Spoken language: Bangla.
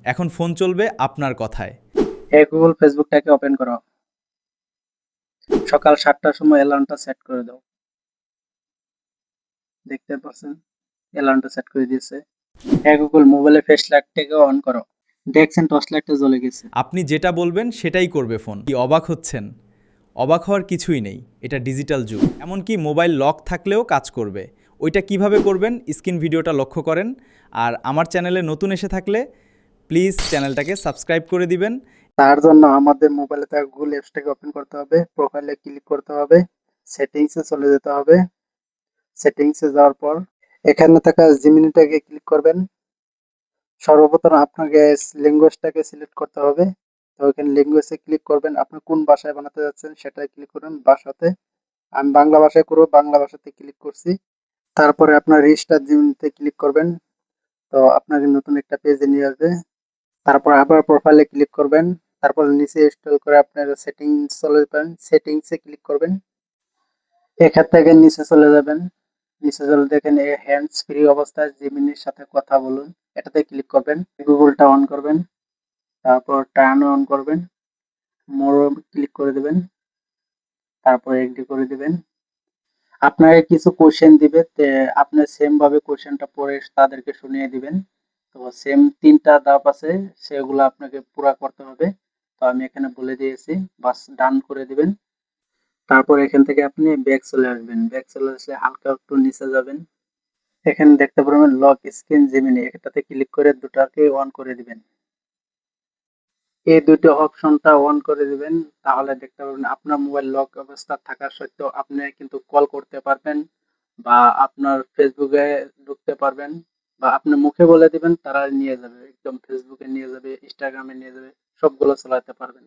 এখন ফোন চলবে আপনার কথায়। গুগল ফেসবুকটাকে ওপেন করো। সকাল 7টার সময় অ্যালার্মটা সেট করে দাও। দেখতে পাচ্ছেন অ্যালার্মটা সেট করে দিয়েছে। গুগল মোবাইলে ফ্ল্যাশ লাইটটাকে অন করো। দেখছেন টর্চ লাইটটা জ্বলে গেছে। আপনি যেটা বলবেন সেটাই করবে ফোন। কি অবাক হচ্ছেন? অবাক হওয়ার কিছুই নেই, এটা ডিজিটাল যুগ। এমনকি মোবাইল লক থাকলেও কাজ করবে। ওইটা কিভাবে করবেন স্ক্রিন ভিডিওটা লক্ষ্য করেন। আর আমার চ্যানেলে নতুন এসে থাকলে প্লিজ চ্যানেলটাকে সাবস্ক্রাইব করে দিবেন। তার জন্য আমাদের মোবাইলে থাকা গুগল অ্যাপসটাকে ওপেন করতে হবে, প্রোফাইলে ক্লিক করতে হবে, সেটিংসে চলে যেতে হবে। সেটিংসে যাওয়ার পর এখানে থাকা জিমিনিটাকে ক্লিক করবেন। সর্বপ্রথম আপনাকে ল্যাঙ্গুয়েজটাকে সিলেক্ট করতে হবে। তো এখানে ল্যাঙ্গুয়েজে ক্লিক করবেন, আপনি কোন ভাষায় বানাতে যাচ্ছেন সেটাই ক্লিক করবেন। ভাষাতে আমি বাংলা ভাষায় করবো, বাংলা ভাষাতে ক্লিক করছি। তারপরে আপনার রেজিস্টার জিমেইলতে ক্লিক করবেন। তো আপনাকে নতুন একটা পেজে নিয়ে আসবে। তারপর আবার প্রোফাইলে ক্লিক করবেন। তারপর নিচে স্ক্রল করে আপনার সেটিংস চলে যাবেন, সেটিংসে ক্লিক করবেন। এখান থেকে নিচে চলে যাবেন। নিচে চলে দেখেন হ্যান্ডস ফ্রি অবস্থায় জিমিনির সাথে কথা বলুন, এটাতে ক্লিক করবেন। গুগলটা অন করবেন, তারপর টার্ন অন করবেন, মোর ক্লিক করে দিবেন, তারপর এগ্রি করে দিবেন। আপনাকে কিছু কোশ্চেন দিবে, আপনি সেম ভাবে কোশ্চেনটা পড়ে তাদেরকে শুনিয়ে দিবেন। তো সেম ৩টা ধাপ আছে, সেগুলো আপনাকে পুরা করতে হবে। তো আমি এখানে বলে দিয়েছি, বাস ডান করে দিবেন। তারপর এখান থেকে আপনি ব্যাক চলে আসবেন। ব্যাক চলে আসলে হালকা একটু নিচে যাবেন। এখানে দেখতে পারবেন লক স্ক্রিন জেমিনি, এটাতে ক্লিক করে দুটাকে অন করে দিবেন। এই দুটো অপশনটা অন করে দিবেন, তাহলে দেখতে পাবেন আপনার মোবাইল লক অবস্থা থাকা সত্ত্বেও আপনি কিন্তু কল করতে পারবেন, বা আপনার ফেসবুকে ঢুকতে পারবেন, বা আপনি মুখে বলে দিবেন তারা নিয়ে যাবে, একদম ফেসবুকে নিয়ে যাবে, ইনস্টাগ্রামে নিয়ে যাবে, সবগুলো চালাতে পারবেন।